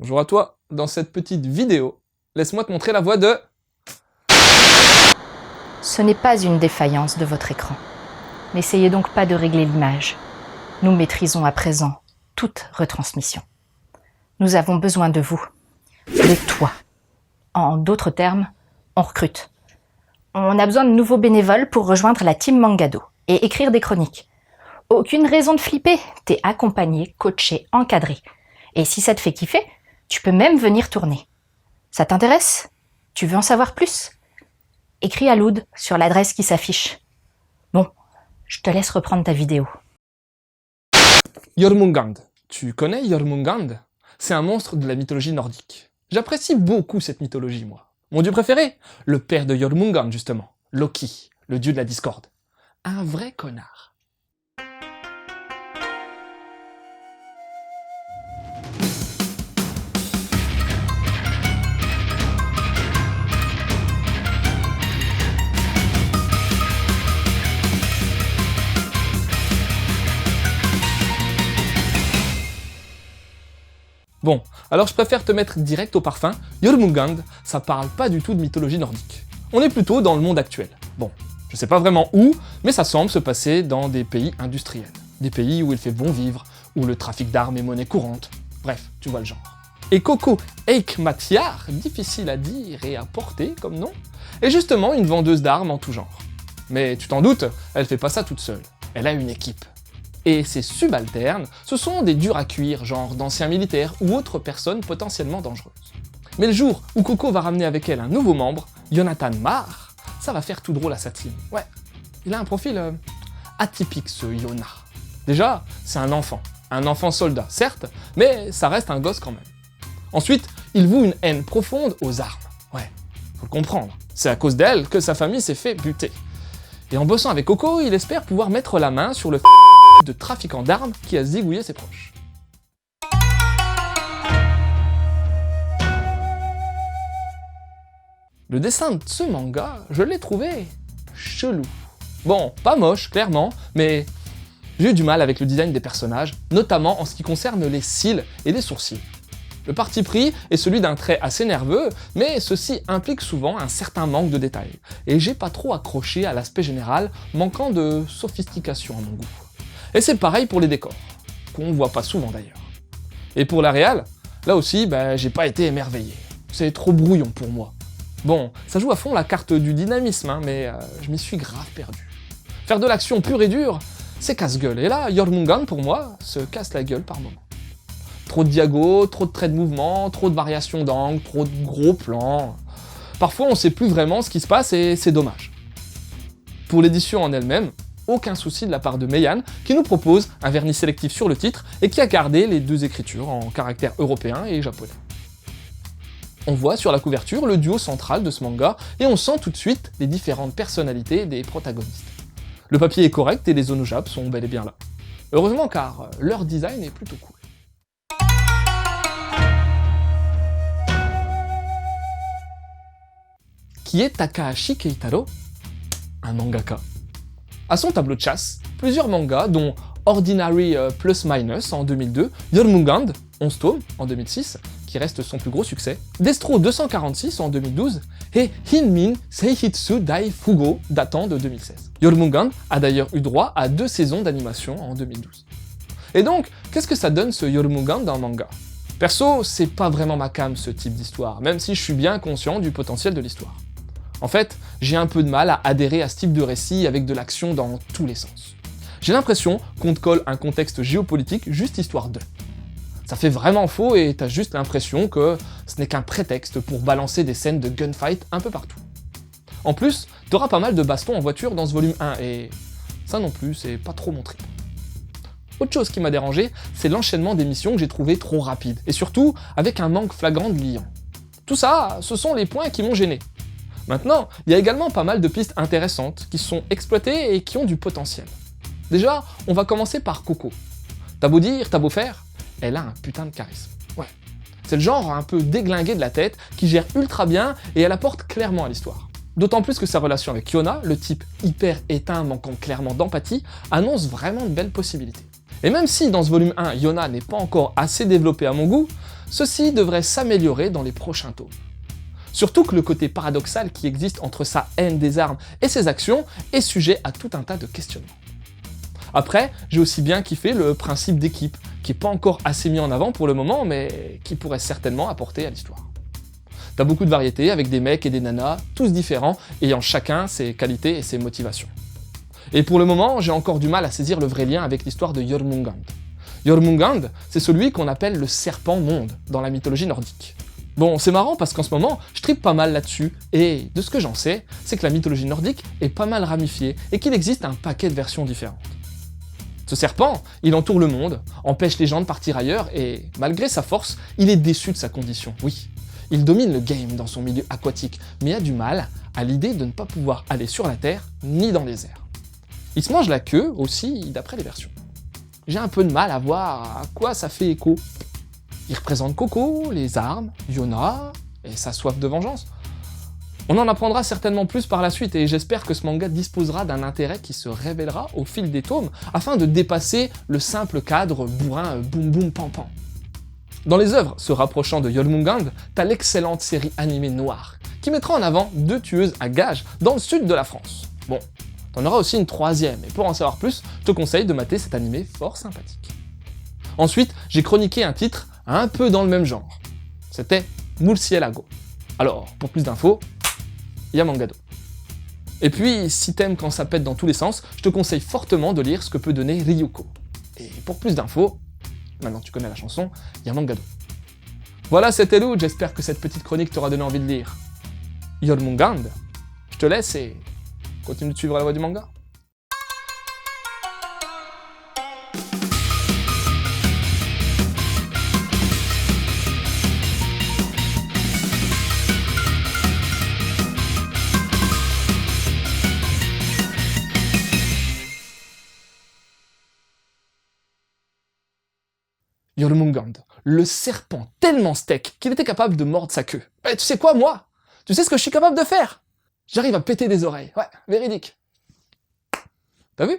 Bonjour à toi, dans cette petite vidéo, laisse-moi te montrer la voix de... Ce n'est pas une défaillance de votre écran. N'essayez donc pas de régler l'image. Nous maîtrisons à présent toute retransmission. Nous avons besoin de vous, de toi. En d'autres termes, on recrute. On a besoin de nouveaux bénévoles pour rejoindre la team Mangado et écrire des chroniques. Aucune raison de flipper, t'es accompagné, coaché, encadré. Et si ça te fait kiffer, tu peux même venir tourner. Ça t'intéresse? Tu veux en savoir plus? Écris à Loud sur l'adresse qui s'affiche. Bon, je te laisse reprendre ta vidéo. Jormungand. Tu connais Jormungand? C'est un monstre de la mythologie nordique. J'apprécie beaucoup cette mythologie, moi. Mon dieu préféré? Le père de Jormungand, justement. Loki, le dieu de la discorde. Un vrai connard. Bon, alors je préfère te mettre direct au parfum. Jormungand, ça parle pas du tout de mythologie nordique. On est plutôt dans le monde actuel. Bon, je sais pas vraiment où, mais ça semble se passer dans des pays industriels. Des pays où il fait bon vivre, où le trafic d'armes est monnaie courante. Bref, tu vois le genre. Et Coco Eikmatyar, difficile à dire et à porter comme nom, est justement une vendeuse d'armes en tout genre. Mais tu t'en doutes, elle fait pas ça toute seule. Elle a une équipe. Et ses subalternes, ce sont des durs à cuire, genre d'anciens militaires ou autres personnes potentiellement dangereuses. Mais le jour où Coco va ramener avec elle un nouveau membre, Jonathan Marr, ça va faire tout drôle à sa team. Ouais, il a un profil atypique ce Yona. Déjà, c'est un enfant soldat, certes, mais ça reste un gosse quand même. Ensuite, il voue une haine profonde aux armes. Ouais, faut le comprendre, c'est à cause d'elle que sa famille s'est fait buter. Et en bossant avec Coco, il espère pouvoir mettre la main sur le de trafiquant d'armes qui a zigouillé ses proches. Le dessin de ce manga, je l'ai trouvé chelou. Bon, pas moche, clairement, mais j'ai eu du mal avec le design des personnages, notamment en ce qui concerne les cils et les sourcils. Le parti pris est celui d'un trait assez nerveux, mais ceci implique souvent un certain manque de détails, et j'ai pas trop accroché à l'aspect général, manquant de sophistication à mon goût. Et c'est pareil pour les décors, qu'on voit pas souvent d'ailleurs. Et pour la réal, là aussi, j'ai pas été émerveillé. C'est trop brouillon pour moi. Bon, ça joue à fond la carte du dynamisme, mais je m'y suis grave perdu. Faire de l'action pure et dure, c'est casse-gueule, et là, Jormungand, pour moi, se casse la gueule par moment. Trop de diagos, trop de traits de mouvement, trop de variations d'angle, trop de gros plans. Parfois, on sait plus vraiment ce qui se passe et c'est dommage. Pour l'édition en elle-même, aucun souci de la part de Meian, qui nous propose un vernis sélectif sur le titre et qui a gardé les deux écritures en caractères européens et japonais. On voit sur la couverture le duo central de ce manga et on sent tout de suite les différentes personnalités des protagonistes. Le papier est correct et les zones au Jap sont bel et bien là. Heureusement car leur design est plutôt cool. Qui est Takahashi Keitaro? Un mangaka. À son tableau de chasse, plusieurs mangas dont Ordinary Plus Minus en 2002, Jormungand, 11 tomes en 2006, qui reste son plus gros succès, Destro 246 en 2012 et Hinmin Seihitsu Dai Fugo datant de 2016. Jormungand a d'ailleurs eu droit à 2 saisons d'animation en 2012. Et donc, qu'est-ce que ça donne ce Jormungand dans le manga? Perso, c'est pas vraiment ma came ce type d'histoire, même si je suis bien conscient du potentiel de l'histoire. En fait, j'ai un peu de mal à adhérer à ce type de récit avec de l'action dans tous les sens. J'ai l'impression qu'on te colle un contexte géopolitique juste histoire de. Ça fait vraiment faux et t'as juste l'impression que ce n'est qu'un prétexte pour balancer des scènes de gunfight un peu partout. En plus, t'auras pas mal de bastons en voiture dans ce volume 1 et ça non plus, c'est pas trop mon trip. Autre chose qui m'a dérangé, c'est l'enchaînement des missions que j'ai trouvé trop rapide et surtout avec un manque flagrant de liant. Tout ça, ce sont les points qui m'ont gêné. Maintenant, il y a également pas mal de pistes intéressantes qui sont exploitées et qui ont du potentiel. Déjà, on va commencer par Coco. T'as beau dire, t'as beau faire, elle a un putain de charisme. Ouais. C'est le genre un peu déglingué de la tête qui gère ultra bien et elle apporte clairement à l'histoire. D'autant plus que sa relation avec Yona, le type hyper éteint manquant clairement d'empathie, annonce vraiment de belles possibilités. Et même si dans ce volume 1, Yona n'est pas encore assez développé à mon goût, ceci devrait s'améliorer dans les prochains tomes. Surtout que le côté paradoxal qui existe entre sa haine des armes et ses actions est sujet à tout un tas de questionnements. Après, j'ai aussi bien kiffé le principe d'équipe, qui est pas encore assez mis en avant pour le moment, mais qui pourrait certainement apporter à l'histoire. T'as beaucoup de variétés avec des mecs et des nanas, tous différents, ayant chacun ses qualités et ses motivations. Et pour le moment, j'ai encore du mal à saisir le vrai lien avec l'histoire de Jormungand. Jormungand, c'est celui qu'on appelle le serpent monde dans la mythologie nordique. Bon, c'est marrant parce qu'en ce moment, je tripe pas mal là-dessus, et de ce que j'en sais, c'est que la mythologie nordique est pas mal ramifiée et qu'il existe un paquet de versions différentes. Ce serpent, il entoure le monde, empêche les gens de partir ailleurs, et malgré sa force, il est déçu de sa condition, oui. Il domine le game dans son milieu aquatique, mais a du mal à l'idée de ne pas pouvoir aller sur la terre ni dans les airs. Il se mange la queue aussi, d'après les versions. J'ai un peu de mal à voir à quoi ça fait écho. Il représente Coco, les armes, Yona et sa soif de vengeance. On en apprendra certainement plus par la suite et j'espère que ce manga disposera d'un intérêt qui se révélera au fil des tomes afin de dépasser le simple cadre bourrin boum boum pam pam. Dans les œuvres se rapprochant de Jormungand, t'as l'excellente série animée Noire qui mettra en avant 2 tueuses à gages dans le sud de la France. Bon, t'en auras aussi une 3e et pour en savoir plus, je te conseille de mater cet animé fort sympathique. Ensuite, j'ai chroniqué un titre un peu dans le même genre. C'était Murciélago. Alors, pour plus d'infos, Yamangado. Et puis, si t'aimes quand ça pète dans tous les sens, je te conseille fortement de lire ce que peut donner Ryuko. Et pour plus d'infos, maintenant tu connais la chanson, Yamangado. Voilà, c'était Lou, j'espère que cette petite chronique t'aura donné envie de lire Jormungand. Je te laisse et continue de suivre la voie du manga. Jormungand, le serpent tellement steak qu'il était capable de mordre sa queue. Et tu sais quoi, moi? Tu sais ce que je suis capable de faire? J'arrive à péter des oreilles. Ouais, véridique. T'as vu?